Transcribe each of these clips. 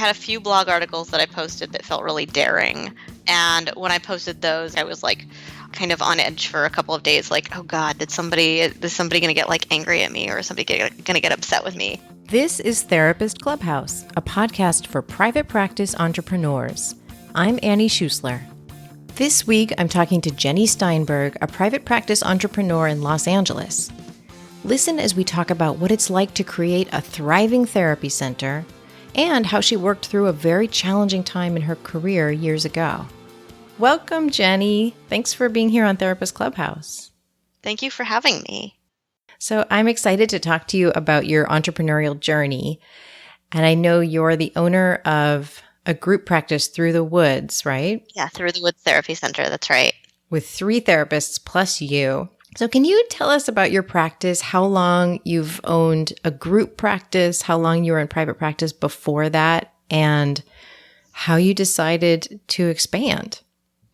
had a few blog articles that I posted that felt really daring. And when I posted those, I was like kind of on edge for a couple of days, like, oh God, is somebody going to get like angry at me, or is somebody going to get upset with me? This is Therapist Clubhouse, a podcast for private practice entrepreneurs. I'm Annie Schusler. This week, I'm talking to Jennie Steinberg, a private practice entrepreneur in Los Angeles. Listen as we talk about what it's like to create a thriving therapy center and how she worked through a very challenging time in her career years ago. Welcome, Jennie. Thanks for being here on Therapist Clubhouse. Thank you for having me. So I'm excited to talk to you about your entrepreneurial journey. And I know you're the owner of a group practice, Through the Woods, right? Yeah, Through the Woods Therapy Center. That's right. With 3 therapists plus you. So can you tell us about your practice, how long you've owned a group practice, how long you were in private practice before that, and how you decided to expand?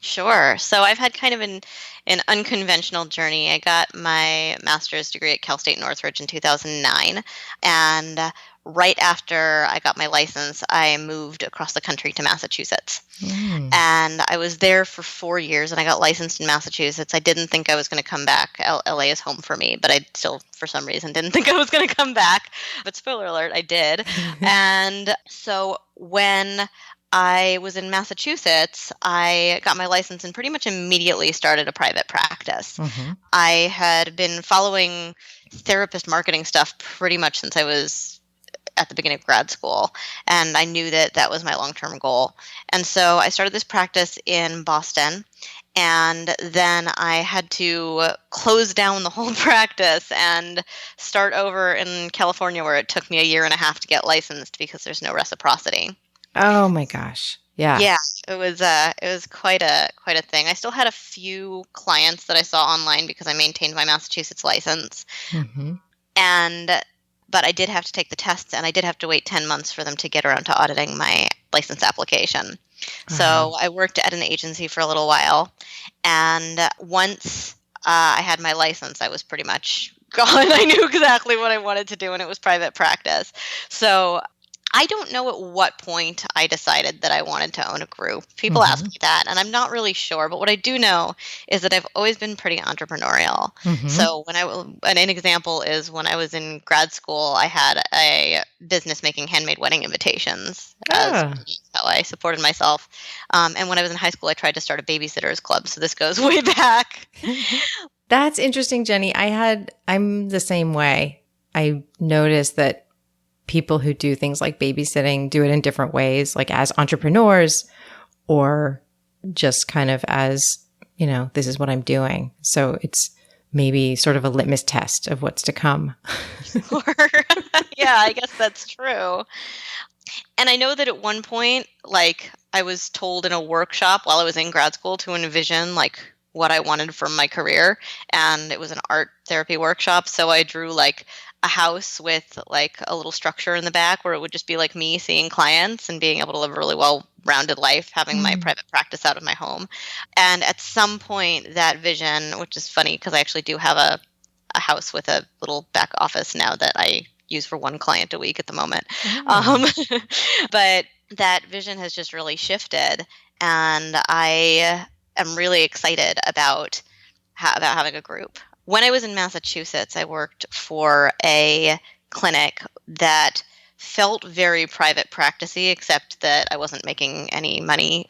Sure. So I've had kind of an unconventional journey. I got my master's degree at Cal State Northridge in 2009. And right after I got my license, I moved across the country to Massachusetts. And I was there for 4 years, and I got licensed in Massachusetts. I didn't think I was going to come back. LA is home for me, but I still, for some reason, didn't think I was going to come back. But spoiler alert, I did. And so when I was in Massachusetts, I got my license and pretty much immediately started a private practice. I had been following therapist marketing stuff pretty much since I was at the beginning of grad school, and I knew that that was my long-term goal. And so I started this practice in Boston, and then I had to close down the whole practice and start over in California, where it took me a year and a half to get licensed because there's no reciprocity. Oh my gosh. Yeah. Yeah, it was quite a thing. I still had a few clients that I saw online because I maintained my Massachusetts license. But I did have to take the tests, and I did have to wait 10 months for them to get around to auditing my license application. So I worked at an agency for a little while, and once I had my license, I was pretty much gone. I knew exactly what I wanted to do, and it was private practice. So I don't know at what point I decided that I wanted to own a group. People ask me that, and I'm not really sure. But what I do know is that I've always been pretty entrepreneurial. So an example is when I was in grad school, I had a business making handmade wedding invitations as how I supported myself. And when I was in high school, I tried to start a babysitters club. So this goes way back. That's interesting, Jennie. I'm the same way. I noticed that people who do things like babysitting do it in different ways, like as entrepreneurs or just kind of as, this is what I'm doing. So it's maybe sort of a litmus test of what's to come. Sure. Yeah, I guess that's true. And I know that at one point, like I was told in a workshop while I was in grad school to envision like what I wanted from my career. And it was an art therapy workshop. So I drew like a house with like a little structure in the back where it would just be like me seeing clients and being able to live a really well-rounded life, having my private practice out of my home. And at some point that vision, which is funny because I actually do have a house with a little back office now that I use for one client a week at the moment. But that vision has just really shifted, and I am really excited about having a group. When I was in Massachusetts, I worked for a clinic that felt very private practice-y, except that I wasn't making any money.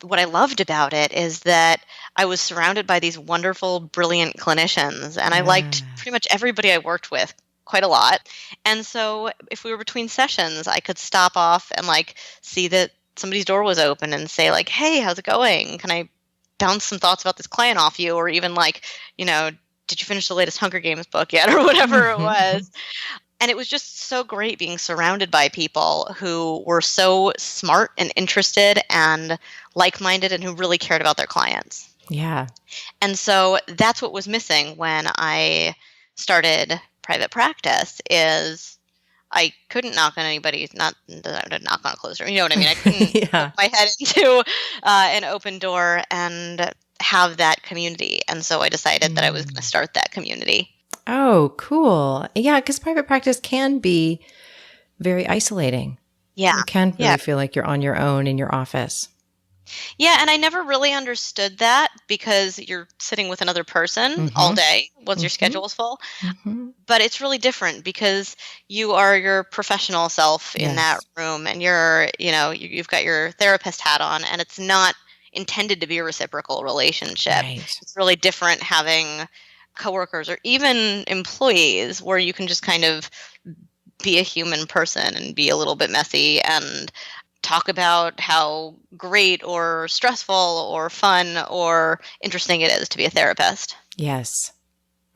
What I loved about it is that I was surrounded by these wonderful, brilliant clinicians, and I liked pretty much everybody I worked with quite a lot. And so if we were between sessions, I could stop off and like see that somebody's door was open and say like, hey, how's it going? Can I bounce some thoughts about this client off you? Or even like, did you finish the latest Hunger Games book yet? Or whatever it was. And it was just so great being surrounded by people who were so smart and interested and like-minded and who really cared about their clients. Yeah. And so that's what was missing when I started private practice is I couldn't knock on anybody's, not knock on a closed door. You know what I mean? I couldn't put my head into an open door and have that community. And so I decided that I was going to start that community. Oh, cool. Yeah, because private practice can be very isolating. Yeah. It can Yeah. really feel like you're on your own in your office. Yeah, and I never really understood that because you're sitting with another person all Mm-hmm. day once your Mm-hmm. schedule is full. Mm-hmm. But it's really different because you are your professional self in that Yes. room, and you've got your therapist hat on, and it's not intended to be a reciprocal relationship. Right. It's really different having coworkers or even employees where you can just kind of be a human person and be a little bit messy and talk about how great or stressful or fun or interesting it is to be a therapist. Yes.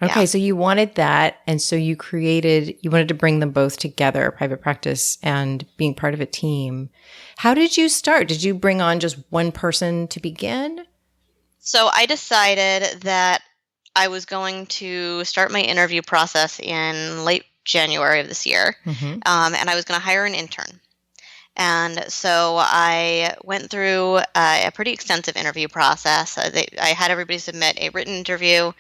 Yeah. Okay, so you wanted that. And so you wanted to bring them both together, private practice and being part of a team. How did you start? Did you bring on just one person to begin? So I decided that I was going to start my interview process in late January of this year, Mm-hmm. and I was going to hire an intern. And so I went through a pretty extensive interview process. I had everybody submit a written interview,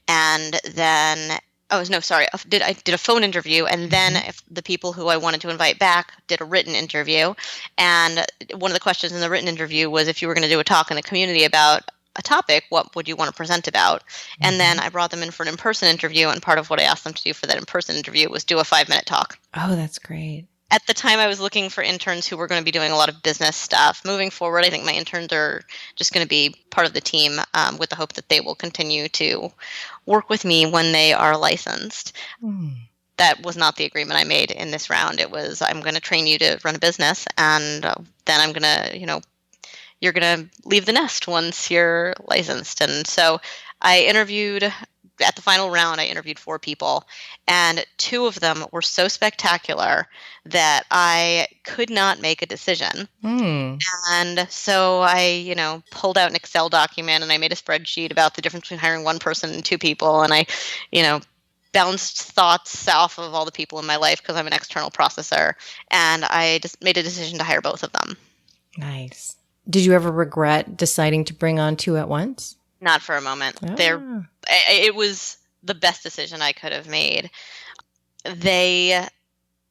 and then oh no, sorry, I did a phone interview, and then Mm-hmm. if the people who I wanted to invite back did a written interview. And one of the questions in the written interview was if you were going to do a talk in the community about a topic, what would you want to present about? And Mm-hmm. then I brought them in for an in-person interview, and part of what I asked them to do for that in-person interview was do a 5-minute talk. Oh, that's great. At the time, I was looking for interns who were going to be doing a lot of business stuff. Moving forward, I think my interns are just going to be part of the team, with the hope that they will continue to work with me when they are licensed. Mm. That was not the agreement I made in this round. It was, I'm going to train you to run a business, and then I'm going to, you're going to leave the nest once you're licensed. And so I interviewed at the final round, I interviewed 4 people, and 2 of them were so spectacular that I could not make a decision. Mm. And so I, pulled out an Excel document and I made a spreadsheet about the difference between hiring one person and 2 people. And I, you know, bounced thoughts off of all the people in my life because I'm an external processor. And I just made a decision to hire both of them. Nice. Did you ever regret deciding to bring on 2 at once? Not for a moment. Ah. It was the best decision I could have made. They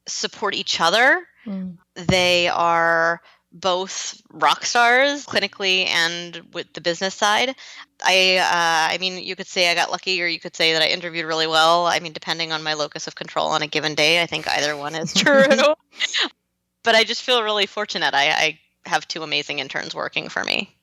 support each other. Mm. They are both rock stars clinically and with the business side. I mean, you could say I got lucky, or you could say that I interviewed really well. I mean, depending on my locus of control on a given day, I think either one is true. But I just feel really fortunate. I have 2 amazing interns working for me.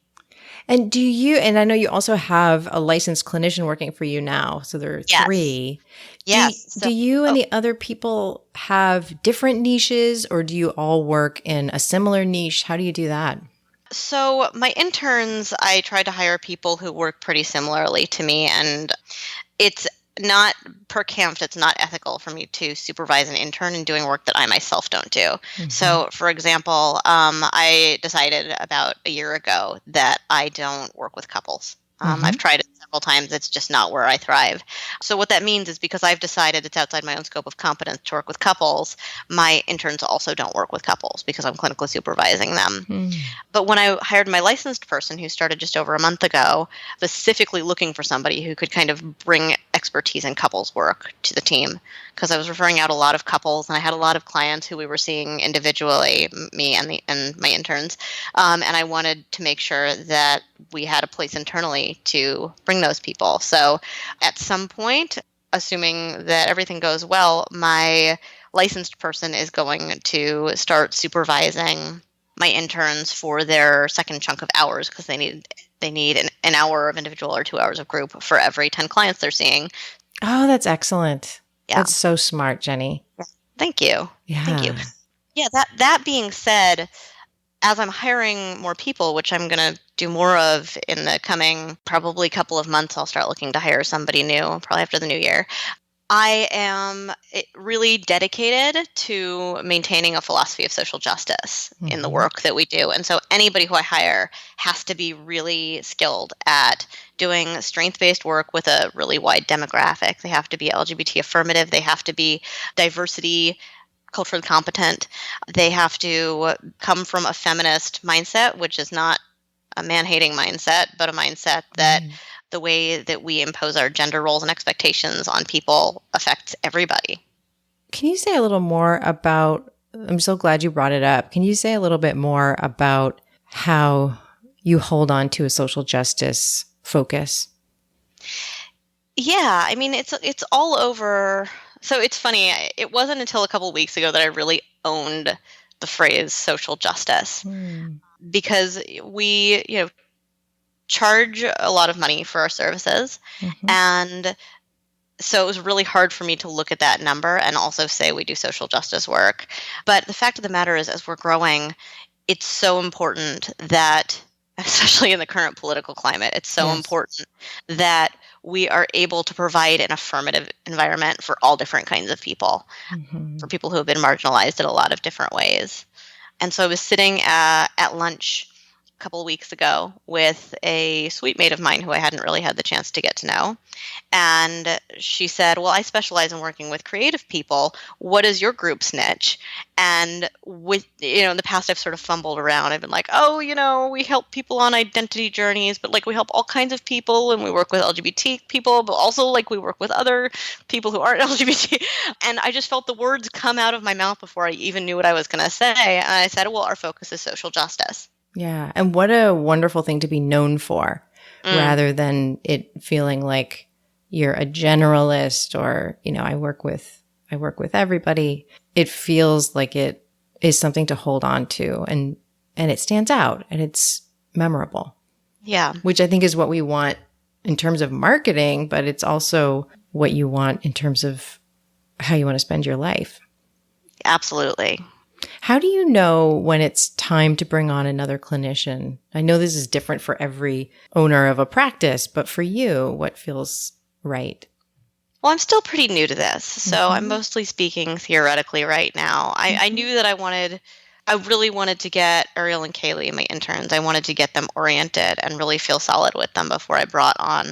And and I know you also have a licensed clinician working for you now, so there are Yes. 3. Yes. Do you and the other people have different niches, or do you all work in a similar niche? How do you do that? So my interns, I try to hire people who work pretty similarly to me, and it's not per camp, it's not ethical for me to supervise an intern in doing work that I myself don't do. Mm-hmm. So, for example, I decided about a year ago that I don't work with couples. Mm-hmm. I've tried it several times. It's just not where I thrive. So what that means is because I've decided it's outside my own scope of competence to work with couples, my interns also don't work with couples because I'm clinically supervising them. Mm. But when I hired my licensed person who started just over a month ago, specifically looking for somebody who could kind of bring expertise in couples work to the team, because I was referring out a lot of couples and I had a lot of clients who we were seeing individually, me and my interns, and I wanted to make sure that we had a place internally to bring those people. So at some point, assuming that everything goes well, my licensed person is going to start supervising my interns for their second chunk of hours, because they need an hour of individual or 2 hours of group for every 10 clients they're seeing. Oh, that's excellent. Yeah. That's so smart, Jenny. Thank you. Yeah. Thank you. Yeah, that being said, as I'm hiring more people, which I'm going to do more of in the coming probably couple of months, I'll start looking to hire somebody new, probably after the new year. I am really dedicated to maintaining a philosophy of social justice in the Mm-hmm. work that we do. And so anybody who I hire has to be really skilled at doing strength-based work with a really wide demographic. They have to be LGBT affirmative. They have to be diversity culturally competent. They have to come from a feminist mindset, which is not a man-hating mindset, but a mindset that Right. the way that we impose our gender roles and expectations on people affects everybody. Can you say a little more about I'm so glad you brought it up. Can you say a little bit more about how you hold on to a social justice focus? Yeah, I mean it's all over. So it's funny. It wasn't until a couple weeks ago that I really owned the phrase social justice Hmm. because we, charge a lot of money for our services, Mm-hmm. and so it was really hard for me to look at that number and also say we do social justice work. But the fact of the matter is, as we're growing, it's so important that, especially in the current political climate, it's so Yes. important that we are able to provide an affirmative environment for all different kinds of people, Mm-hmm. for people who have been marginalized in a lot of different ways. And so I was sitting at lunch a couple of weeks ago with a suite mate of mine who I hadn't really had the chance to get to know. And she said, "Well, I specialize in working with creative people. What is your group's niche?" And in the past, I've sort of fumbled around. I've been like, "Oh, we help people on identity journeys, but like we help all kinds of people, and we work with LGBT people, but also like we work with other people who aren't LGBT." And I just felt the words come out of my mouth before I even knew what I was going to say. And I said, "Well, our focus is social justice." Yeah. And what a wonderful thing to be known for Mm, rather than it feeling like you're a generalist or, I work with everybody. It feels like it is something to hold on to and it stands out and it's memorable, yeah, which I think is what we want in terms of marketing, but it's also what you want in terms of how you want to spend your life. absolutely. How do you know when it's time to bring on another clinician? I know this is different for every owner of a practice, but for you, what feels right? Well, I'm still pretty new to this, so I'm Mm-hmm. mostly speaking theoretically right now. I Mm-hmm. knew that I really wanted to get Ariel and Kaylee, my interns, I wanted to get them oriented and really feel solid with them before I brought on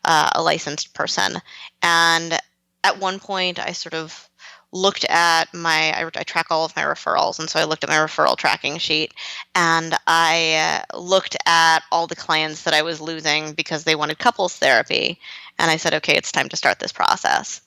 a licensed person. And at one point, I sort of looked at I track all of my referrals, and so I looked at my referral tracking sheet, and I looked at all the clients that I was losing because they wanted couples therapy, and I said, okay, it's time to start this process.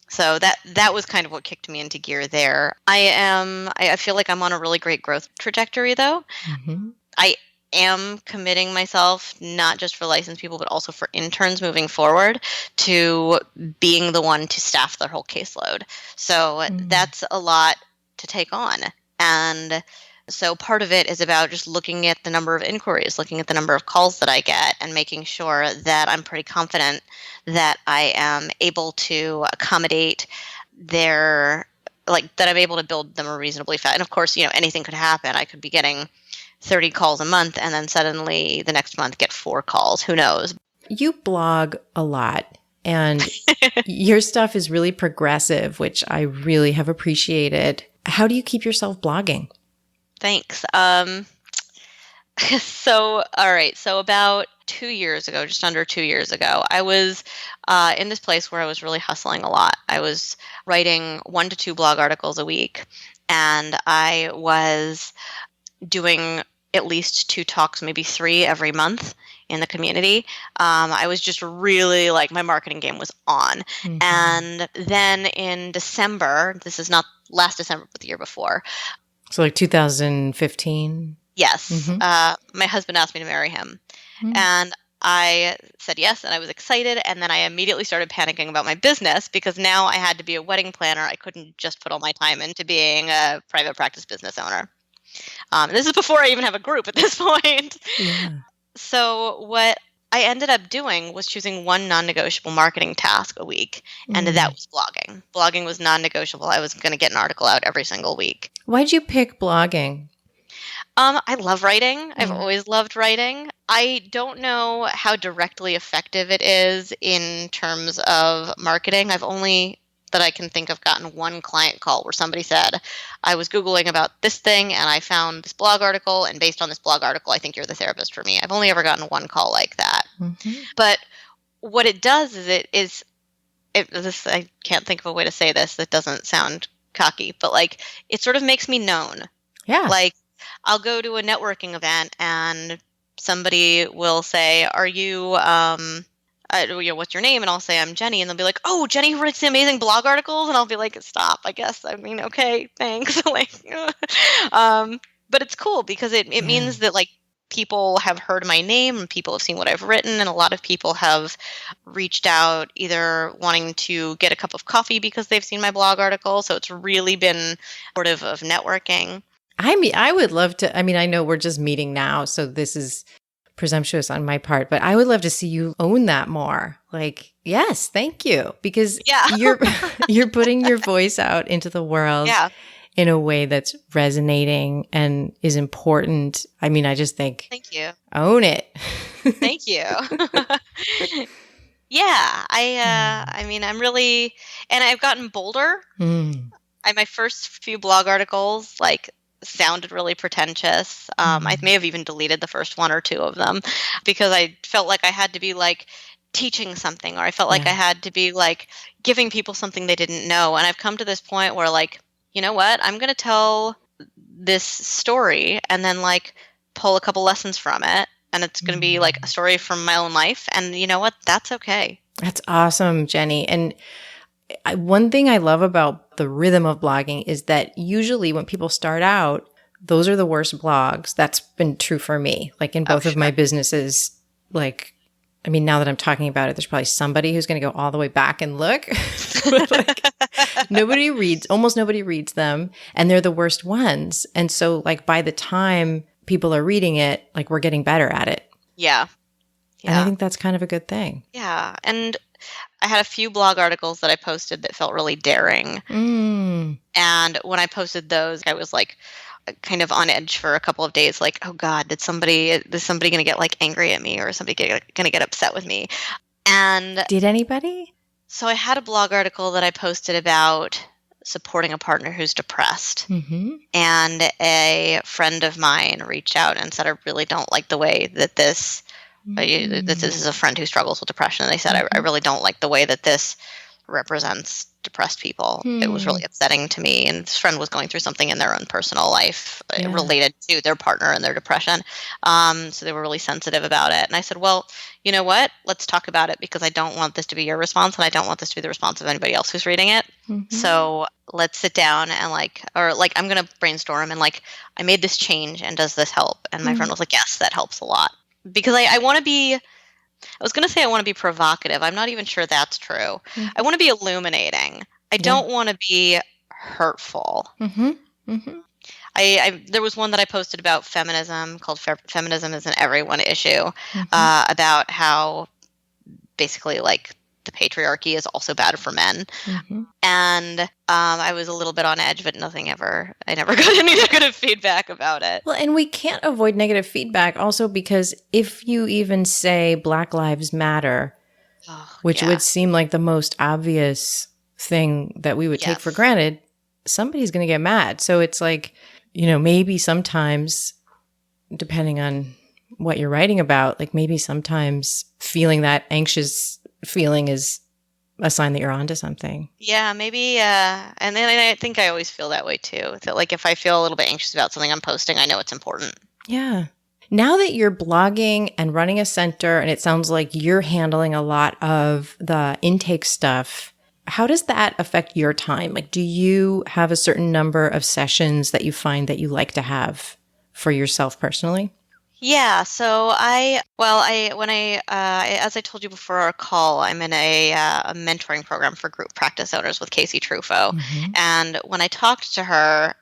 So that was kind of what kicked me into gear there. I feel like I'm on a really great growth trajectory though. Mm-hmm. I am committing myself not just for licensed people but also for interns moving forward to being the one to staff their whole caseload. So Mm. that's a lot to take on. And so part of it is about just looking at the number of inquiries, looking at the number of calls that I get, and making sure that I'm pretty confident that I am able to accommodate their, like, that I'm able to build them a reasonably fast. And of course, anything could happen. I could be getting 30 calls a month and then suddenly the next month get 4 calls. Who knows? You blog a lot and your stuff is really progressive, which I really have appreciated. How do you keep yourself blogging? Thanks. So, all right. So, about 2 years ago, just under 2 years ago, I was in this place where I was really hustling a lot. I was writing 1 to 2 blog articles a week, and I was doing at least 2 talks, maybe 3 every month in the community. I was just really like my marketing game was on. Mm-hmm. And then in December, this is not last December, but the year before, So like 2015. yes, Mm-hmm. my husband asked me to marry him. And I said yes, and I was excited. And then I immediately started panicking about my business because now I had to be a wedding planner. I couldn't just put all my time into being a private practice business owner. This is before I even have a group at this point. Yeah. So, what I ended up doing was choosing one non negotiable marketing task a week, and that Mm. was blogging. Blogging was non negotiable. I was going to get an article out every single week. Why'd you pick blogging? I love writing. I've Yeah. always loved writing. I don't know how directly effective it is in terms of marketing. I've only, that I can think of, gotten one client call where somebody said, I was Googling about this thing and I found this blog article, and based on this blog article, I think you're the therapist for me. I've only ever gotten one call like that. Mm-hmm. But what it does is I can't think of a way to say this that doesn't sound cocky, but like it sort of makes me known. Yeah. Like, I'll go to a networking event and somebody will say, "Are you what's your name? And I'll say I'm Jenny, and they'll be like, oh, Jenny who writes the amazing blog articles, and I'll be like, stop, I guess. I mean, okay, thanks. Like, um, but it's cool because it Yeah. means that like people have heard my name and people have seen what I've written, and a lot of people have reached out either wanting to get a cup of coffee because they've seen my blog article. So it's really been supportive of networking. I mean, I would love to. I mean, I know we're just meeting now, so this is presumptuous on my part, but I would love to see you own that more. Like, yes, thank you, because Yeah. you're putting your voice out into the world Yeah. in a way that's resonating and is important. I mean, I just think Thank you. own it. Thank you. Yeah, I mean, I'm really, and I've gotten bolder. Mm. My first few blog articles like sounded really pretentious. I may have even deleted the first one or two of them because I felt like I had to be like teaching something, or I felt like I had to be like giving people something they didn't know. And I've come to this point where like, you know what? I'm going to tell this story and then like pull a couple lessons from it. And it's going to be like a story from my own life. And you know what? That's okay. That's awesome, Jenny. And one thing I love about the rhythm of blogging is that usually when people start out, those are the worst blogs. That's been true for me. Like in both of my businesses, like, I mean, now that I'm talking about it, there's probably somebody who's going to go all the way back and look. But like, almost nobody reads them, and they're the worst ones. And so like by the time people are reading it, like we're getting better at it. Yeah. And I think that's kind of a good thing. Yeah. And I had a few blog articles that I posted that felt really daring. And when I posted those, I was like kind of on edge for a couple of days. Like, oh God, is somebody going to get like angry at me, or somebody going to get upset with me? And did anybody? So I had a blog article that I posted about supporting a partner who's depressed. And a friend of mine reached out and said, I really don't like the way that this is a friend who struggles with depression. And they said, I really don't like the way that this represents depressed people. It was really upsetting to me. And this friend was going through something in their own personal life related to their partner and their depression. So they were really sensitive about it. And I said, well, you know what? Let's talk about it, because I don't want this to be your response, and I don't want this to be the response of anybody else who's reading it. So let's sit down and I'm going to brainstorm, and like, I made this change, and does this help? And my friend was like, yes, that helps a lot. Because I want to be, I was going to say I want to be provocative. I'm not even sure that's true. I want to be illuminating. I don't want to be hurtful. There was one that I posted about feminism called Feminism is an Everyone Issue, about how basically like the patriarchy is also bad for men. And I was a little bit on edge, but I never got any negative feedback about it. Well, and we can't avoid negative feedback also, because if you even say Black Lives Matter, which would seem like the most obvious thing that we would take for granted, somebody's going to get mad. So it's like, you know, maybe sometimes, depending on what you're writing about, like maybe sometimes feeling that anxious feeling is a sign that you're onto something. Yeah, maybe. And then I think I always feel that way too. That like if I feel a little bit anxious about something I'm posting, I know it's important. Yeah. Now that you're blogging and running a center, and it sounds like you're handling a lot of the intake stuff, how does that affect your time? Like, do you have a certain number of sessions that you find that you like to have for yourself personally? Yeah, so as I told you before our call, I'm in a mentoring program for group practice owners with Casey Truffaut. And when I talked to her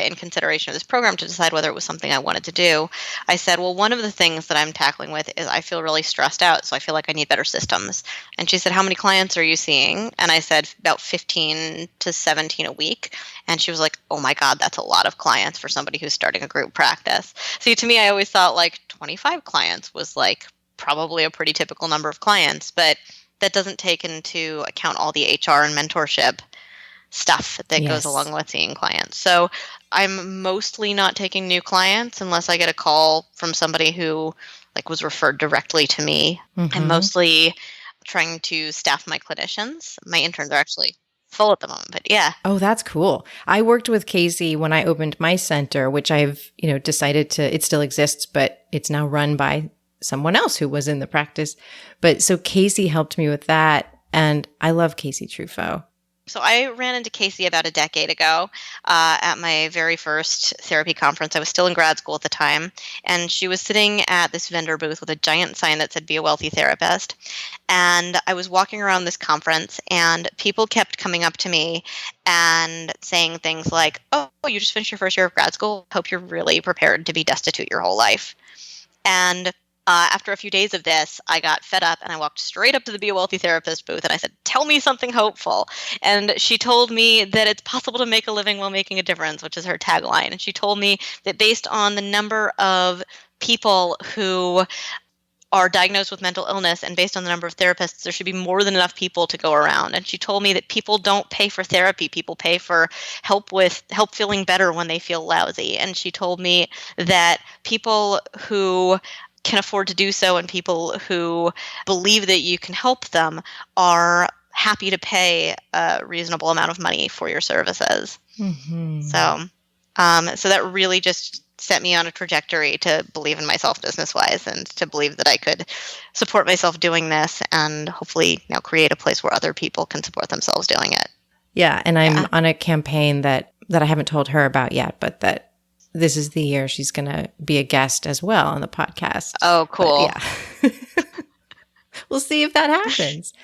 in consideration of this program to decide whether it was something I wanted to do, I said, well, one of the things that I'm tackling with is I feel really stressed out, so I feel like I need better systems. And she said, how many clients are you seeing? And I said, about 15 to 17 a week. And she was like, oh my God, that's a lot of clients for somebody who's starting a group practice. See, to me, I always thought like 25 clients was like probably a pretty typical number of clients, but that doesn't take into account all the HR and mentorship stuff that goes along with seeing clients. So I'm mostly not taking new clients unless I get a call from somebody who like was referred directly to me. I'm mostly trying to staff my clinicians. My interns are actually full at the moment, but yeah. Oh, that's cool. I worked with Casey when I opened my center, which I've, decided to, it still exists, but it's now run by someone else who was in the practice. But so Casey helped me with that. And I love Casey Truffaut. So I ran into Casey about a decade ago at my very first therapy conference. I was still in grad school at the time, and she was sitting at this vendor booth with a giant sign that said, "Be a wealthy therapist." And I was walking around this conference, and people kept coming up to me and saying things like, "Oh, you just finished your first year of grad school. Hope you're really prepared to be destitute your whole life." And after a few days of this, I got fed up and I walked straight up to the Be a Wealthy Therapist booth and I said, "Tell me something hopeful." And she told me that it's possible to make a living while making a difference, which is her tagline. And she told me that based on the number of people who are diagnosed with mental illness and based on the number of therapists, there should be more than enough people to go around. And she told me that people don't pay for therapy. People pay for help feeling better when they feel lousy. And she told me that people who can afford to do so and people who believe that you can help them are happy to pay a reasonable amount of money for your services. Mm-hmm. So that really just set me on a trajectory to believe in myself business-wise and to believe that I could support myself doing this and hopefully now create a place where other people can support themselves doing it. Yeah, and I'm on a campaign that I haven't told her about yet, but that this is the year she's going to be a guest as well on the podcast. Oh, cool. But yeah. We'll see if that happens.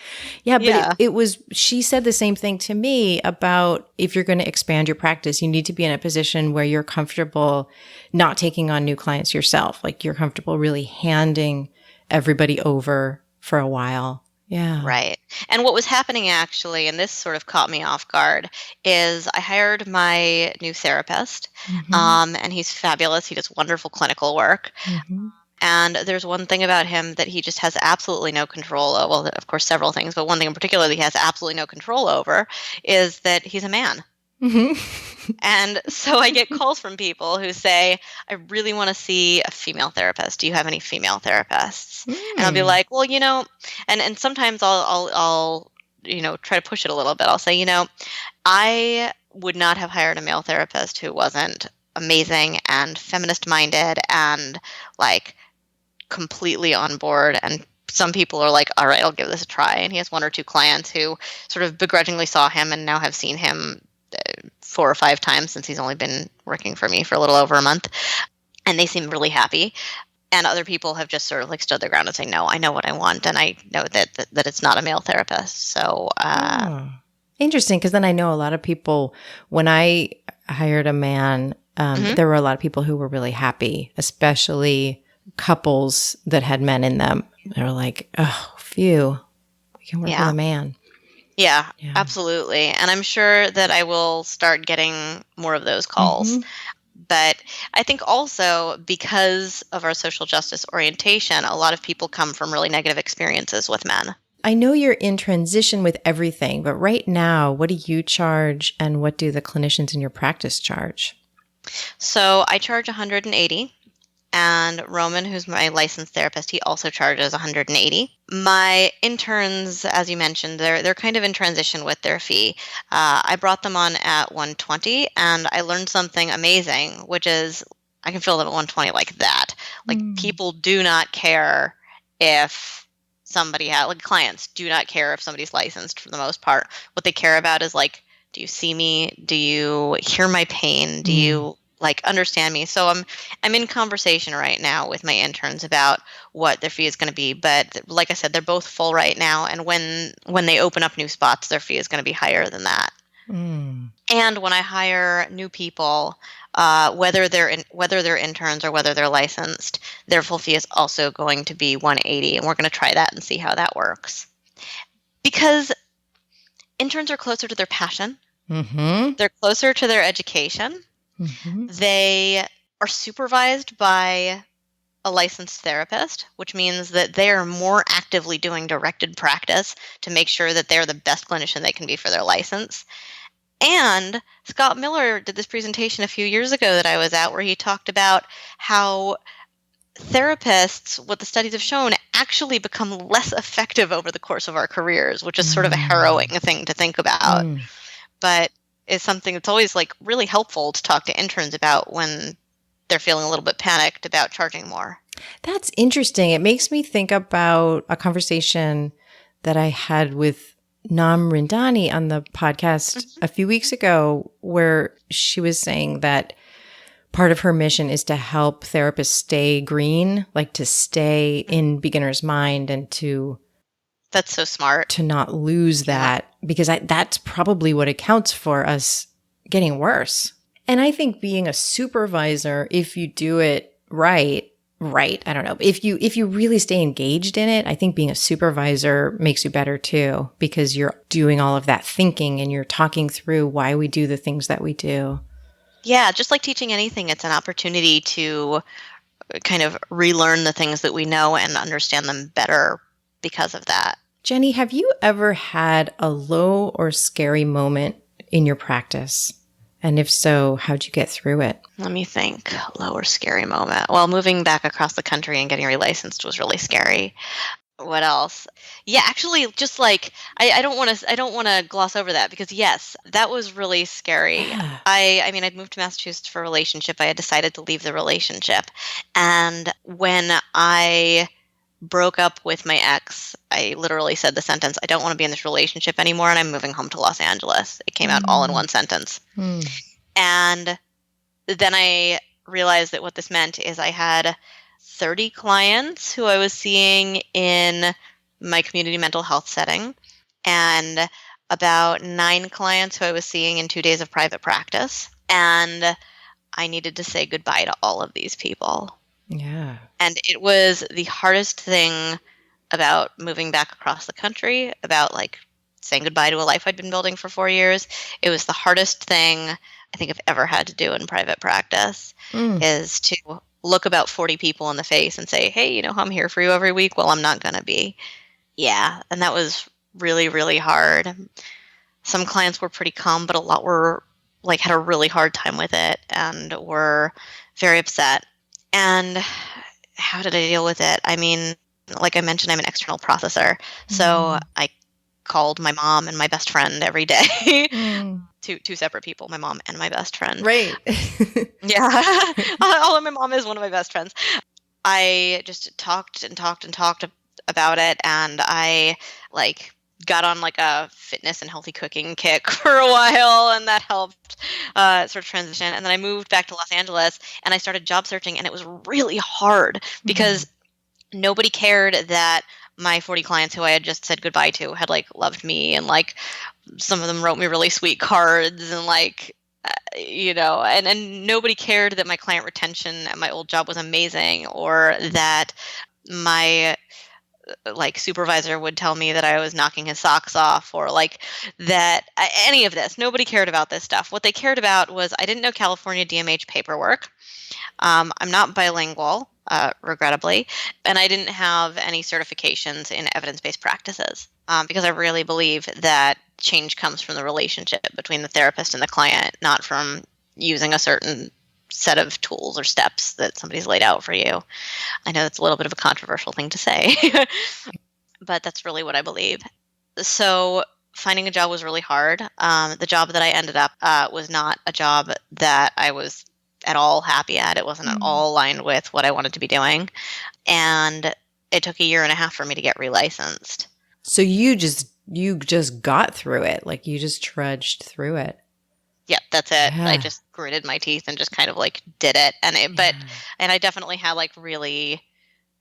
Yeah, but it was, she said the same thing to me about if you're going to expand your practice, you need to be in a position where you're comfortable not taking on new clients yourself. Like you're comfortable really handing everybody over for a while. Yeah. Right. And what was happening actually, and this sort of caught me off guard, is I hired my new therapist, and he's fabulous. He does wonderful clinical work. Mm-hmm. And there's one thing about him that he just has absolutely no control over. Well, of course, several things, but one thing in particular that he has absolutely no control over is that he's a man. Mm-hmm. And so I get calls from people who say, "I really want to see a female therapist. Do you have any female therapists?" And I'll be like, "Well, and sometimes I'll try to push it a little bit. I'll say, I would not have hired a male therapist who wasn't amazing and feminist minded and like completely on board." And some people are like, "All right, I'll give this a try." And he has one or two clients who sort of begrudgingly saw him and now have seen him 4 or 5 times since he's only been working for me for a little over a month. And they seem really happy. And other people have just sort of like stood their ground and say, "No, I know what I want. And I know that it's not a male therapist." So, interesting. Because then I know a lot of people, when I hired a man, there were a lot of people who were really happy, especially couples that had men in them. They were like, "Oh, phew, we can work with a man." Yeah, absolutely. And I'm sure that I will start getting more of those calls. But I think also because of our social justice orientation, a lot of people come from really negative experiences with men. I know you're in transition with everything, but right now, what do you charge and what do the clinicians in your practice charge? So I charge $180. And Roman, who's my licensed therapist, he also charges $180. My interns, as you mentioned, they're kind of in transition with their fee. I brought them on at $120, and I learned something amazing, which is I can fill them at $120 like that. Like people do not care if somebody clients do not care if somebody's licensed for the most part. What they care about is like, do you see me? Do you hear my pain? Do you understand me? So I'm in conversation right now with my interns about what their fee is going to be. But like I said, they're both full right now. And when they open up new spots, their fee is going to be higher than that. And when I hire new people, whether they're interns or whether they're licensed, their full fee is also going to be $180. And we're going to try that and see how that works. Because interns are closer to their passion. They're closer to their education. They are supervised by a licensed therapist, which means that they are more actively doing directed practice to make sure that they're the best clinician they can be for their license. And Scott Miller did this presentation a few years ago that I was at where he talked about how therapists, what the studies have shown, actually become less effective over the course of our careers, which is sort of a harrowing thing to think about. But is something that's always like really helpful to talk to interns about when they're feeling a little bit panicked about charging more. That's interesting. It makes me think about a conversation that I had with Nam Rindani on the podcast Mhm. a few weeks ago, where she was saying that part of her mission is to help therapists stay green, like to stay in beginner's mind and That's so smart. to not lose Yeah. that, because that's probably what accounts for us getting worse. And I think being a supervisor, if you do it right, I don't know. If you really stay engaged in it, I think being a supervisor makes you better too, because you're doing all of that thinking and you're talking through why we do the things that we do. Yeah, just like teaching anything, it's an opportunity to kind of relearn the things that we know and understand them better because of that. Jennie, have you ever had a low or scary moment in your practice? And if so, how'd you get through it? Let me think. Low or scary moment. Well, moving back across the country and getting relicensed was really scary. What else? Yeah, actually, just like I don't want to gloss over that because yes, that was really scary. Yeah. I mean, I'd moved to Massachusetts for a relationship. I had decided to leave the relationship, and when I broke up with my ex, I literally said the sentence, "I don't want to be in this relationship anymore, and I'm moving home to Los Angeles." It came out all in one sentence, Mm. and then I realized that what this meant is I had 30 clients who I was seeing in my community mental health setting, and about 9 clients who I was seeing in 2 days of private practice. And I needed to say goodbye to all of these people. Yeah. And it was the hardest thing about moving back across the country, about like saying goodbye to a life I'd been building for 4 years. It was the hardest thing I think I've ever had to do in private practice Mm. is to look about 40 people in the face and say, hey, you know how I'm here for you every week? Well, I'm not going to be. Yeah. And that was really, really hard. Some clients were pretty calm, but a lot were like had a really hard time with it and were very upset. And how did I deal with it? I mean, like I mentioned, I'm an external processor. So I called my mom and my best friend every day. Mm. Two separate people, my mom and my best friend. Right. Yeah. Although my mom is one of my best friends. I just talked and talked and talked about it, and I like got on like a fitness and healthy cooking kick for a while, and that helped sort of transition. And then I moved back to Los Angeles, and I started job searching, and it was really hard because nobody cared that my 40 clients who I had just said goodbye to had like loved me, and like some of them wrote me really sweet cards, and like and nobody cared that my client retention at my old job was amazing, or that my like supervisor would tell me that I was knocking his socks off, or like that any of this. Nobody cared about this stuff. What they cared about was I didn't know California DMH paperwork. I'm not bilingual, regrettably, and I didn't have any certifications in evidence-based practices, because I really believe that change comes from the relationship between the therapist and the client, not from using a certain set of tools or steps that somebody's laid out for you. I know that's a little bit of a controversial thing to say, but that's really what I believe. So finding a job was really hard. The job that I ended up was not a job that I was at all happy at. It wasn't at all aligned with what I wanted to be doing. And it took a year and a half for me to get relicensed. So you just got through it. Like you just trudged through it. Yeah, that's it. Yeah. I just gritted my teeth and just kind of like did it. And I definitely had like really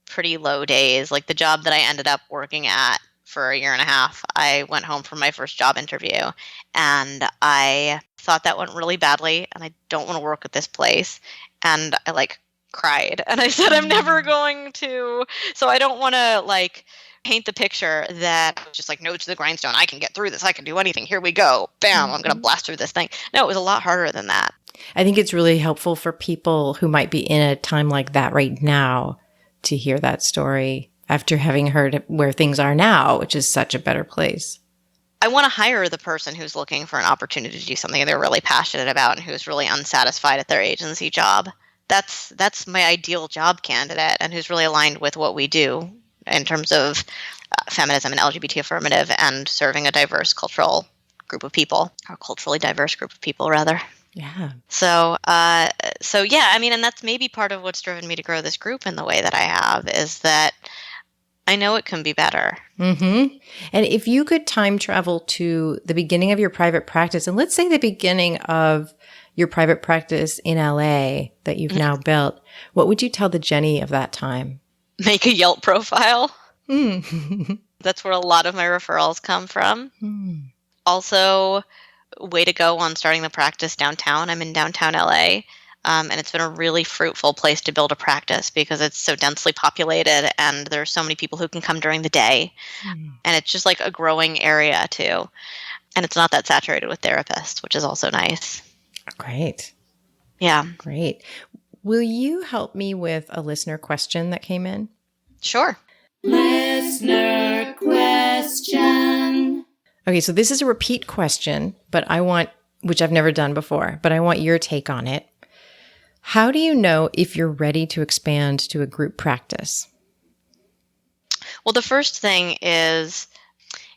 pretty low days. Like the job that I ended up working at for a year and a half, I went home from my first job interview and I thought that went really badly and I don't want to work at this place. And I like cried and I said, I'm never going to. So I don't want to like paint the picture that just like nose to the grindstone. I can get through this. I can do anything. Here we go. Bam. I'm going to blast through this thing. No, it was a lot harder than that. I think it's really helpful for people who might be in a time like that right now to hear that story after having heard where things are now, which is such a better place. I want to hire the person who's looking for an opportunity to do something they're really passionate about and who's really unsatisfied at their agency job. That's my ideal job candidate and who's really aligned with what we do in terms of feminism and LGBT affirmative and serving a diverse cultural group of people, or culturally diverse group of people, rather. Yeah. So yeah, I mean, and that's maybe part of what's driven me to grow this group in the way that I have, is that I know it can be better. Mm-hmm. And if you could time travel to the beginning of your private practice, and let's say the beginning of your private practice in LA that you've now built, what would you tell the Jennie of that time? Make a Yelp profile. Mm. That's where a lot of my referrals come from. Mm. Also, way to go on starting the practice downtown. I'm in downtown LA. And it's been a really fruitful place to build a practice because it's so densely populated and there's so many people who can come during the day. And it's just like a growing area too. And it's not that saturated with therapists, which is also nice. Great. Yeah. Great. Will you help me with a listener question that came in? Sure. Listener question. Okay, so this is a repeat question, which I've never done before, but I want your take on it. How do you know if you're ready to expand to a group practice? Well, the first thing is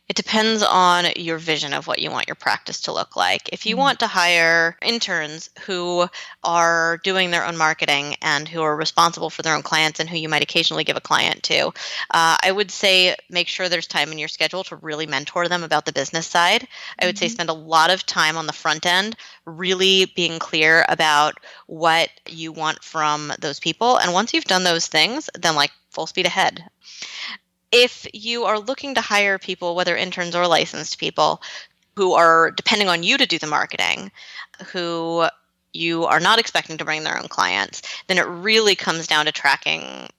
it depends on your vision of what you want your practice to look like. If you want to hire interns who are doing their own marketing and who are responsible for their own clients and who you might occasionally give a client to, I would say make sure there's time in your schedule to really mentor them about the business side. I would say spend a lot of time on the front end, really being clear about what you want from those people. And once you've done those things, then like full speed ahead. If you are looking to hire people, whether interns or licensed people, who are depending on you to do the marketing, who you are not expecting to bring their own clients, then it really comes down to tracking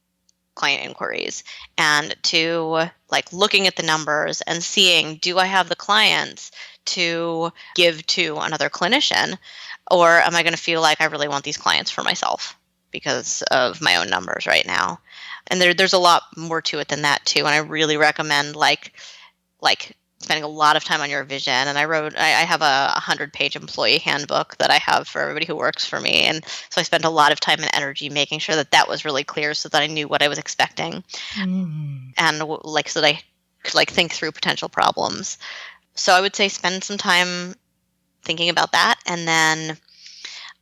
client inquiries and to like looking at the numbers and seeing, do I have the clients to give to another clinician, or am I going to feel like I really want these clients for myself because of my own numbers right now? And there's a lot more to it than that too. And I really recommend like spending a lot of time on your vision. And I have a 100-page employee handbook that I have for everybody who works for me. And so I spent a lot of time and energy making sure that that was really clear so that I knew what I was expecting. And so that I could think through potential problems. So I would say spend some time thinking about that. And then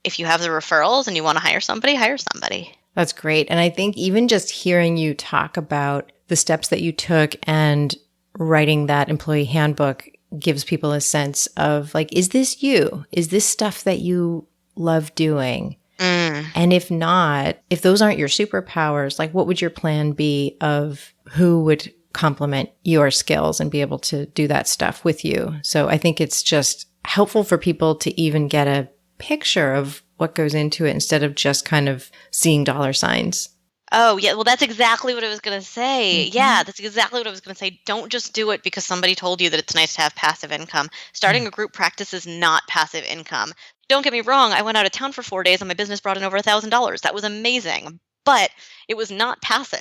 if you have the referrals and you want to hire somebody, hire somebody. That's great. And I think even just hearing you talk about the steps that you took and writing that employee handbook gives people a sense of is this you? Is this stuff that you love doing? And if not, if those aren't your superpowers, what would your plan be of who would complement your skills and be able to do that stuff with you? So I think it's just helpful for people to even get a picture of what goes into it instead of just kind of seeing dollar signs. Oh, yeah. Well, that's exactly what I was going to say. Yeah, that's exactly what I was going to say. Don't just do it because somebody told you that it's nice to have passive income. Starting a group practice is not passive income. Don't get me wrong. I went out of town for 4 days and my business brought in over $1,000. That was amazing. But it was not passive.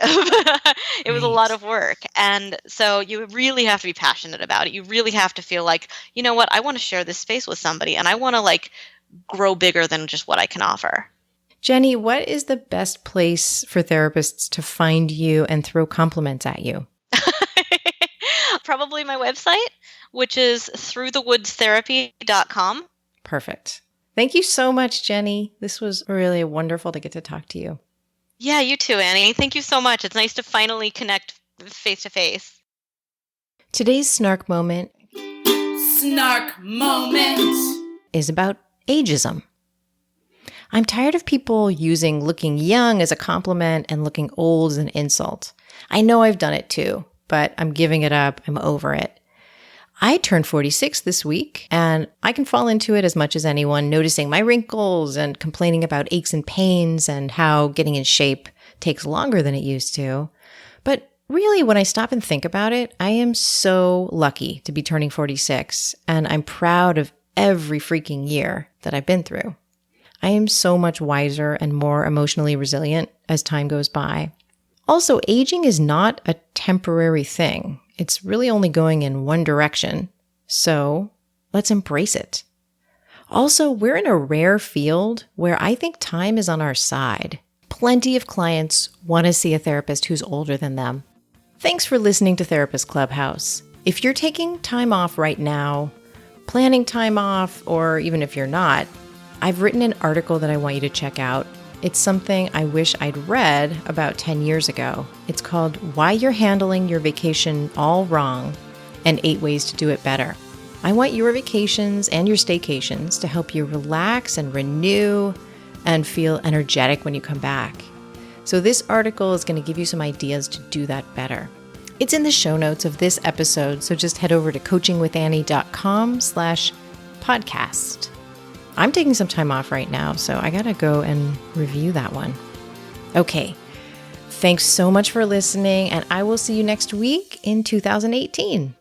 It was a lot of work. And so you really have to be passionate about it. You really have to feel like, you know what, I want to share this space with somebody and I want to grow bigger than just what I can offer. Jennie, what is the best place for therapists to find you and throw compliments at you? Probably my website, which is throughthewoodsTherapy.com. Perfect. Thank you so much, Jennie. This was really wonderful to get to talk to you. Yeah, you too, Annie. Thank you so much. It's nice to finally connect face to face. Today's snark moment is about ageism. I'm tired of people using looking young as a compliment and looking old as an insult. I know I've done it too, but I'm giving it up. I'm over it. I turned 46 this week, and I can fall into it as much as anyone, noticing my wrinkles and complaining about aches and pains and how getting in shape takes longer than it used to. But really, when I stop and think about it, I am so lucky to be turning 46, and I'm proud of every freaking year that I've been through. I am so much wiser and more emotionally resilient as time goes by. Also, aging is not a temporary thing. It's really only going in one direction. So let's embrace it. Also, we're in a rare field where I think time is on our side. Plenty of clients want to see a therapist who's older than them. Thanks for listening to Therapist Clubhouse. If you're taking time off right now, planning time off, or even if you're not, I've written an article that I want you to check out. It's something I wish I'd read about 10 years ago. It's called Why You're Handling Your Vacation All Wrong and 8 Ways to Do It Better. I want your vacations and your staycations to help you relax and renew and feel energetic when you come back. So this article is going to give you some ideas to do that better. It's in the show notes of this episode, so just head over to coachingwithannie.com/podcast. I'm taking some time off right now, so I gotta go and review that one. Okay, thanks so much for listening, and I will see you next week in 2018.